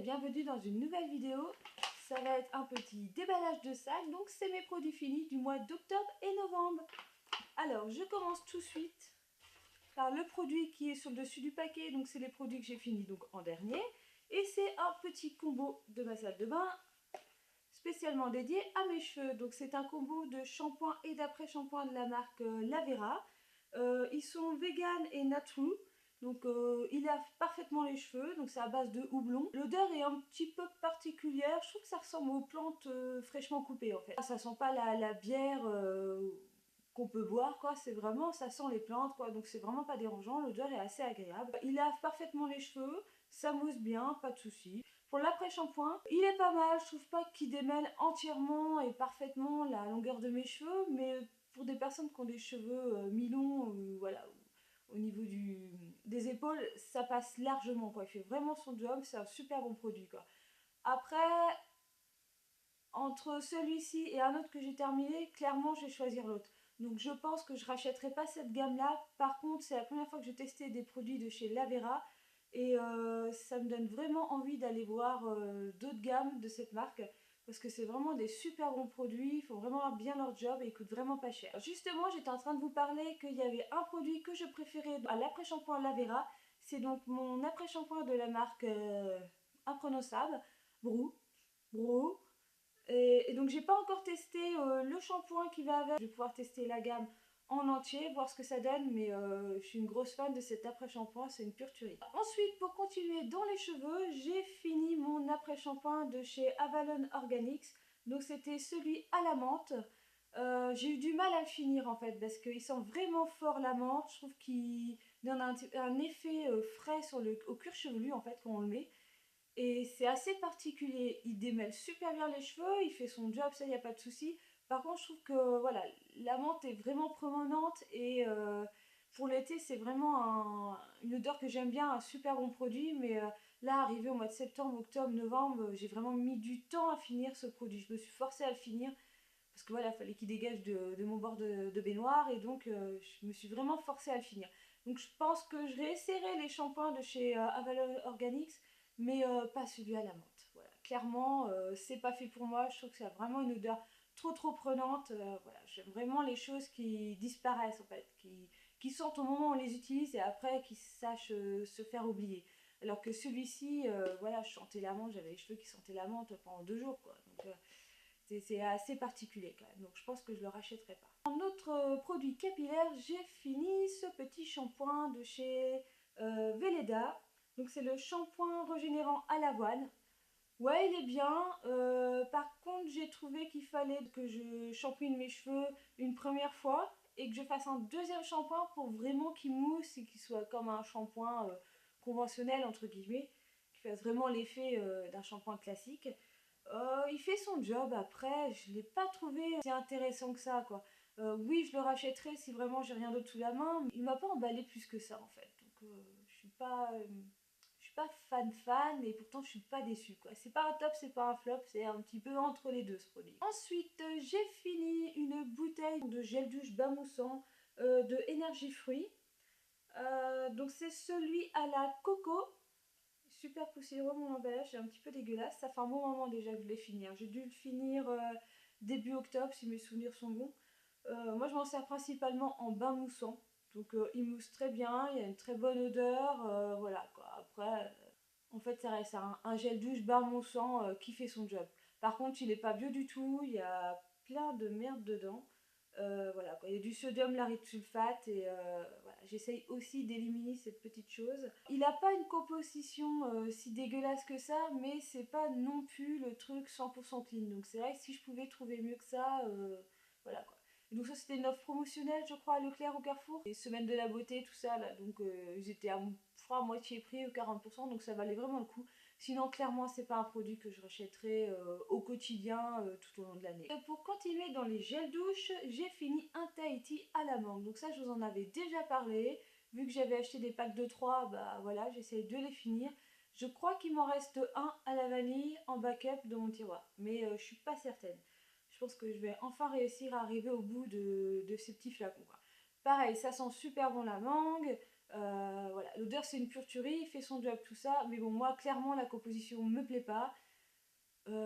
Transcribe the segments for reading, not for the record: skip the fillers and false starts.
et bienvenue dans une nouvelle vidéo. Ça va être un petit déballage de sac, donc c'est mes produits finis du mois d'octobre et novembre. Alors je commence tout de suite par le produit qui est sur le dessus du paquet, donc c'est les produits que j'ai finis donc en dernier. Et c'est un petit combo de ma salle de bain spécialement dédié à mes cheveux. Donc c'est un combo de shampoing et d'après-shampoing de la marque Lavera. Ils sont vegan et natural. Donc il lave parfaitement les cheveux, donc c'est à base de houblon. L'odeur est un petit peu particulière, je trouve que ça ressemble aux plantes fraîchement coupées en fait. Ça sent pas la bière qu'on peut boire quoi, c'est vraiment, ça sent les plantes quoi, donc c'est vraiment pas dérangeant, l'odeur est assez agréable. Il lave parfaitement les cheveux, ça mousse bien, pas de soucis. Pour l'après-shampoing, il est pas mal, je trouve pas qu'il démêle entièrement et parfaitement la longueur de mes cheveux, mais pour des personnes qui ont des cheveux mi-longs, voilà, au niveau des épaules, ça passe largement quoi. Il fait vraiment son job, c'est un super bon produit quoi. Après, entre celui-ci et un autre que j'ai terminé, clairement je vais choisir l'autre. Donc je pense que je rachèterai pas cette gamme là. Par contre, c'est la première fois que je testais des produits de chez Lavera et ça me donne vraiment envie d'aller voir d'autres gammes de cette marque. Parce que c'est vraiment des super bons produits, ils font vraiment bien leur job et ils coûtent vraiment pas cher. Justement, j'étais en train de vous parler qu'il y avait un produit que je préférais à l'après-shampoing Lavera. C'est donc mon après-shampoing de la marque imprononçable, Brou. Brou. Et donc j'ai pas encore testé le shampoing qui va avec. Je vais pouvoir tester la gamme en entier, voir ce que ça donne, mais je suis une grosse fan de cet après-shampoing, c'est une pure tuerie. Ensuite, pour continuer dans les cheveux, j'ai fini mon après-shampoing de chez Avalon Organics. Donc c'était celui à la menthe. J'ai eu du mal à le finir en fait, parce qu'il sent vraiment fort la menthe. Je trouve qu'il donne un effet frais au cuir chevelu en fait quand on le met. Et c'est assez particulier, il démêle super bien les cheveux, il fait son job, ça il n'y a pas de souci. Par contre je trouve que voilà, la menthe est vraiment provenante et pour l'été c'est vraiment une odeur que j'aime bien, un super bon produit. Mais là arrivé au mois de septembre, octobre, novembre, j'ai vraiment mis du temps à finir ce produit. Je me suis forcée à le finir parce que voilà, il fallait qu'il dégage de mon bord de baignoire et donc je me suis vraiment forcée à le finir. Donc je pense que je réessayerai les shampoings de chez Avalon Organics, mais pas celui à la menthe. Voilà, clairement, c'est pas fait pour moi. Je trouve que ça a vraiment une odeur trop prenante. Voilà, j'aime vraiment les choses qui disparaissent en fait, qui sortent au moment où on les utilise et après qui sachent se faire oublier. Alors que celui-ci, voilà, je sentais la menthe, j'avais les cheveux qui sentaient la menthe pendant 2 jours quoi. Donc c'est assez particulier quand même, donc je pense que je le rachèterai pas. En autre produit capillaire, j'ai fini ce petit shampoing de chez Veleda. Donc c'est le shampoing régénérant à l'avoine. Ouais, il est bien. Par contre, j'ai trouvé qu'il fallait que je shampooine mes cheveux une première fois et que je fasse un deuxième shampoing pour vraiment qu'il mousse et qu'il soit comme un shampoing conventionnel entre guillemets, qui fasse vraiment l'effet d'un shampoing classique. Il fait son job, après je l'ai pas trouvé si intéressant que ça quoi. Oui, je le rachèterai si vraiment j'ai rien d'autre sous la main, mais il m'a pas emballé plus que ça en fait. Donc je suis pas fan et pourtant je suis pas déçue quoi. C'est pas un top, c'est pas un flop, c'est un petit peu entre les deux ce produit. Ensuite, j'ai fini une bouteille de gel douche bas moussant de Énergie Fruits. Donc c'est celui à la coco. Super poussiéreux mon emballage, c'est un petit peu dégueulasse. Ça fait un bon moment déjà que je l'ai fini. J'ai dû le finir début octobre si mes souvenirs sont bons. Moi je m'en sers principalement en bain moussant. Donc il mousse très bien, il y a une très bonne odeur. Voilà quoi. Après, en fait ça reste un gel douche bain moussant qui fait son job. Par contre il n'est pas bio du tout, il y a plein de merde dedans. Voilà quoi. Il y a du sodium lauryl sulfate et voilà, j'essaye aussi d'éliminer cette petite chose. Il n'a pas une composition si dégueulasse que ça, mais c'est pas non plus le truc 100% clean. Donc c'est vrai que si je pouvais trouver mieux que ça, voilà quoi. Et donc ça c'était une offre promotionnelle je crois à Leclerc au Carrefour. Les semaines de la beauté, tout ça là, donc ils étaient à, je crois, à moitié prix, 40%, donc ça valait vraiment le coup. Sinon, clairement, c'est pas un produit que je rachèterai au quotidien tout au long de l'année. Pour continuer dans les gels douche, j'ai fini un Tahiti à la mangue. Donc ça, je vous en avais déjà parlé. Vu que j'avais acheté des packs de 3, bah voilà, j'essaye de les finir. Je crois qu'il m'en reste un à la vanille en backup dans mon tiroir. Mais je suis pas certaine. Je pense que je vais enfin réussir à arriver au bout de ces petits flacons, quoi. Pareil, ça sent super bon la mangue. Voilà, l'odeur c'est une pure tuerie, il fait son job tout ça, mais bon moi clairement la composition me plaît pas.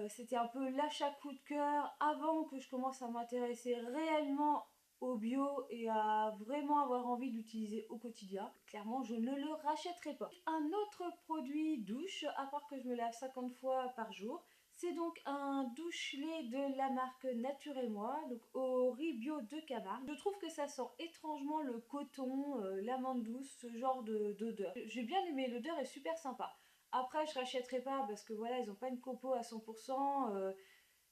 C'était un peu l'achat coup de cœur avant que je commence à m'intéresser réellement au bio et à vraiment avoir envie d'utiliser au quotidien. Clairement, je ne le rachèterai pas. Un autre produit douche, à part que je me lave 50 fois par jour, c'est donc un douche-lait de la marque Nature et Moi, donc au riz bio de Camargue. Je trouve que ça sent étrangement le coton, l'amande douce, ce genre d'odeur. J'ai bien aimé, l'odeur est super sympa. Après, je rachèterai pas parce que voilà, ils n'ont pas une compo à 100%.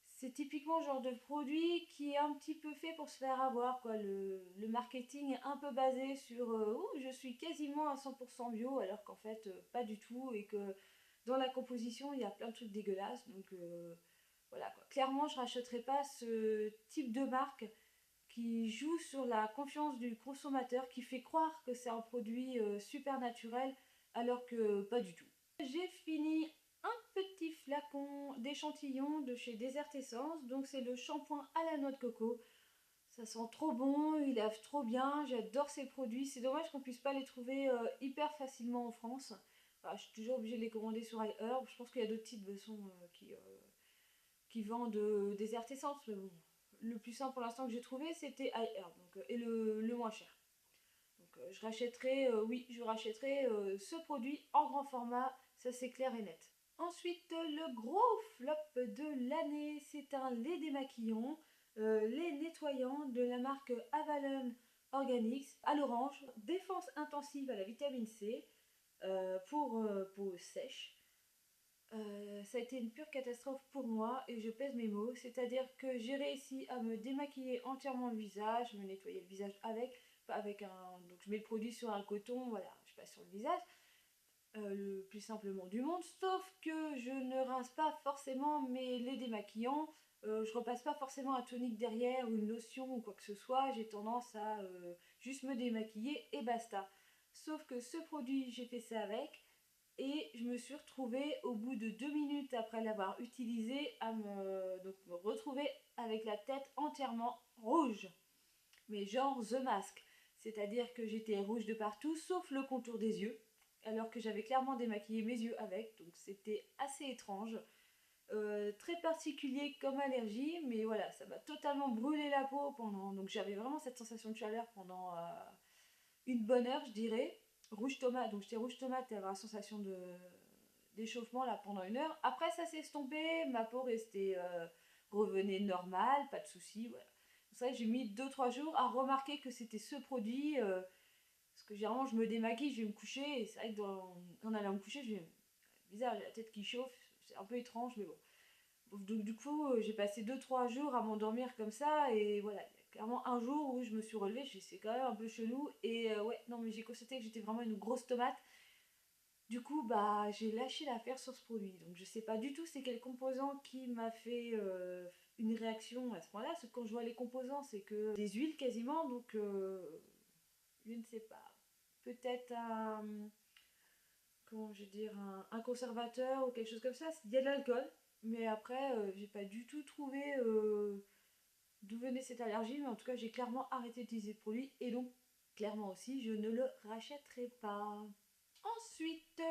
C'est typiquement le genre de produit qui est un petit peu fait pour se faire avoir, quoi. Le marketing est un peu basé sur ouh, je suis quasiment à 100% bio, alors qu'en fait, pas du tout, et que dans la composition, il y a plein de trucs dégueulasses. Donc voilà, quoi. Clairement, je rachèterai pas ce type de marque qui joue sur la confiance du consommateur, qui fait croire que c'est un produit super naturel, alors que pas du tout. J'ai fini un petit flacon d'échantillons de chez Desert Essence, donc c'est le shampoing à la noix de coco. Ça sent trop bon, il lave trop bien, j'adore ces produits. C'est dommage qu'on puisse pas les trouver hyper facilement en France. Enfin, je suis toujours obligée de les commander sur iHerb. Je pense qu'il y a d'autres sites de façon qui vendent Desert Essence, mais bon, le plus simple pour l'instant que j'ai trouvé c'était iHerb, donc, et le moins cher. Donc je rachèterai, oui, je rachèterai ce produit en grand format, ça c'est clair et net. Ensuite, le gros flop de l'année, c'est un lait démaquillant, lait nettoyant de la marque Avalon Organics à l'orange, défense intensive à la vitamine C pour peau sèche. Ça a été une pure catastrophe pour moi et je pèse mes mots, c'est-à-dire que j'ai réussi à me démaquiller entièrement le visage, me nettoyer le visage avec, pas avec un, donc je mets le produit sur un coton, voilà, je passe sur le visage, le plus simplement du monde, sauf que je ne rince pas forcément mes laits démaquillants, je repasse pas forcément un tonique derrière ou une lotion ou quoi que ce soit, j'ai tendance à juste me démaquiller et basta. Sauf que ce produit, j'ai fait ça avec, et je me suis retrouvée au bout de 2 minutes après l'avoir utilisé à me retrouver avec la tête entièrement rouge. Mais genre The Mask. C'est-à-dire que j'étais rouge de partout sauf le contour des yeux. Alors que j'avais clairement démaquillé mes yeux avec. Donc c'était assez étrange. Très particulier comme allergie. Mais voilà, ça m'a totalement brûlé la peau pendant... Donc j'avais vraiment cette sensation de chaleur pendant une bonne heure, je dirais. Rouge tomate, donc j'étais rouge tomate et avoir la sensation d'échauffement là pendant une heure. Après ça s'est estompé, ma peau restait revenait normale, pas de soucis, voilà. C'est vrai que j'ai mis 2-3 jours à remarquer que c'était ce produit, parce que généralement je me démaquille, je vais me coucher, et c'est vrai que en allant me coucher, je vais bizarre, j'ai la tête qui chauffe, c'est un peu étrange, mais bon. Donc du coup, j'ai passé 2-3 jours à m'endormir comme ça, et voilà, il y a clairement un jour où je me suis relevée, c'est quand même un peu chelou, et ouais, non mais j'ai constaté que j'étais vraiment une grosse tomate. Du coup, bah, j'ai lâché l'affaire sur ce produit. Donc, je sais pas du tout c'est quel composant qui m'a fait une réaction à ce point-là. Parce que quand je vois les composants, c'est que des huiles quasiment. Donc, je ne sais pas. Peut-être comment je vais dire, un conservateur ou quelque chose comme ça. Il y a de l'alcool. Mais après, j'ai pas du tout trouvé d'où venait cette allergie. Mais en tout cas, j'ai clairement arrêté d'utiliser le produit. Et donc, clairement aussi, je ne le rachèterai pas. Ensuite,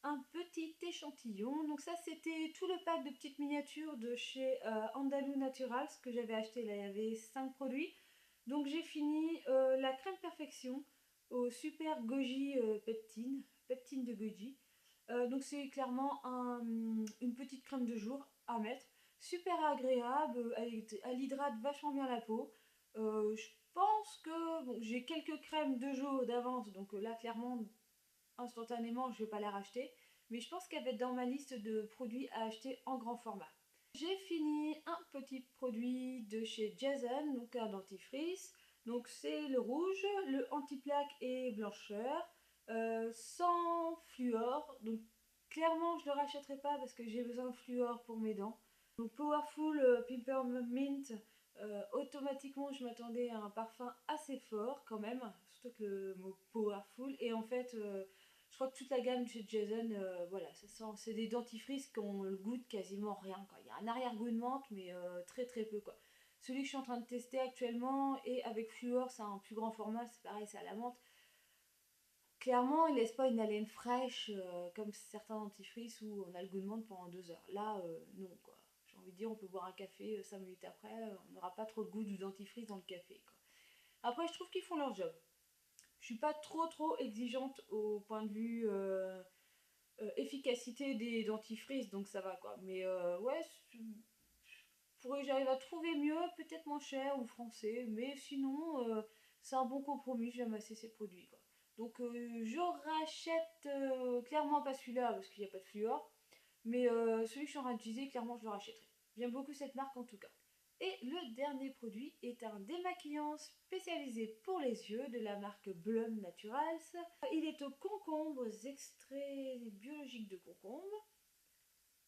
un petit échantillon. Donc ça, c'était tout le pack de petites miniatures de chez Andalou Naturals que j'avais acheté. Là, il y avait 5 produits. Donc j'ai fini la crème perfection au super goji peptine, peptine de goji. Donc c'est clairement une petite crème de jour à mettre. Super agréable, elle hydrate vachement bien la peau. Je pense que bon, j'ai quelques crèmes de jour d'avance, donc là clairement instantanément, je ne vais pas la racheter. Mais je pense qu'elle va être dans ma liste de produits à acheter en grand format. J'ai fini un petit produit de chez Jason, donc un dentifrice. Donc c'est le rouge, le anti-plaque et blancheur, sans fluor. Donc clairement je ne le rachèterai pas parce que j'ai besoin de fluor pour mes dents. Donc Powerful Peppermint, automatiquement je m'attendais à un parfum assez fort quand même, surtout que le mot Powerful. Et en fait, je crois que toute la gamme chez Jason, voilà, ça sent, c'est des dentifrices qu'on le goûte quasiment rien, quoi. Il y a un arrière-goût de menthe, mais très très peu, quoi. Celui que je suis en train de tester actuellement, et avec Fluor, c'est un plus grand format, c'est pareil, c'est à la menthe. Clairement, il laisse pas une haleine fraîche comme certains dentifrices où on a le goût de menthe pendant 2 heures. Là, non quoi. J'ai envie de dire, on peut boire un café 5 minutes après, on n'aura pas trop de goût du dentifrice dans le café, quoi. Après, je trouve qu'ils font leur job. Je suis pas trop exigeante au point de vue efficacité des dentifrices, donc ça va quoi. Mais ouais, faudrait que j'arrive à trouver mieux, peut-être moins cher ou français, mais sinon c'est un bon compromis, j'aime assez ces produits quoi. Donc je rachète clairement pas celui-là parce qu'il n'y a pas de fluor, mais celui que je suis en train d'utiliser, clairement je le rachèterai. J'aime beaucoup cette marque en tout cas. Et le dernier produit est un démaquillant spécialisé pour les yeux de la marque Blum Naturals. Il est aux concombres, extraits biologiques de concombre.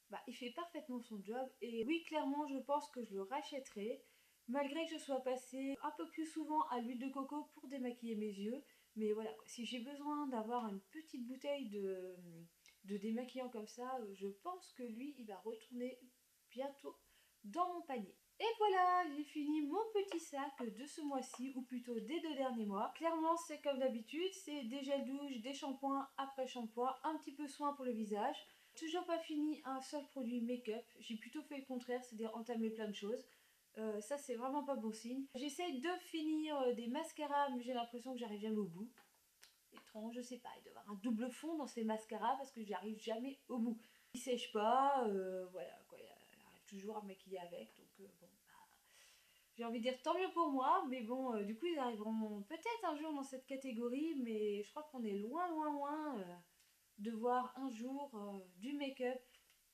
Bah, il fait parfaitement son job et oui, clairement, je pense que je le rachèterai malgré que je sois passée un peu plus souvent à l'huile de coco pour démaquiller mes yeux. Mais voilà, si j'ai besoin d'avoir une petite bouteille de démaquillant comme ça, je pense que lui, il va retourner bientôt dans mon panier. Et voilà, j'ai fini mon petit sac de ce mois-ci, ou plutôt des 2 derniers mois. Clairement, c'est comme d'habitude, c'est des gels douche, des shampoings après shampoing, un petit peu soin pour le visage. Toujours pas fini un seul produit make-up, j'ai plutôt fait le contraire, c'est-à-dire entamer plein de choses. Ça c'est vraiment pas bon signe. J'essaye de finir des mascaras, mais j'ai l'impression que j'arrive jamais au bout. Étrange, je sais pas, il doit y avoir un double fond dans ces mascaras parce que j'arrive jamais au bout. Ils sèchent pas, voilà quoi, il arrive toujours à me maquiller avec, donc bon, bah, j'ai envie de dire tant mieux pour moi, mais bon, du coup ils arriveront peut-être un jour dans cette catégorie, mais je crois qu'on est loin de voir un jour du make-up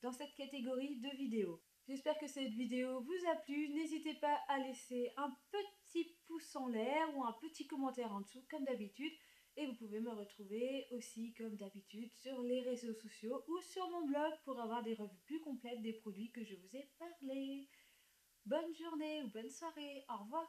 dans cette catégorie de vidéos. J'espère que cette vidéo vous a plu. N'hésitez pas à laisser un petit pouce en l'air ou un petit commentaire en dessous comme d'habitude. Et vous pouvez me retrouver aussi comme d'habitude sur les réseaux sociaux ou sur mon blog pour avoir des revues plus complètes des produits que je vous ai parlé. Bonne journée ou bonne soirée. Au revoir.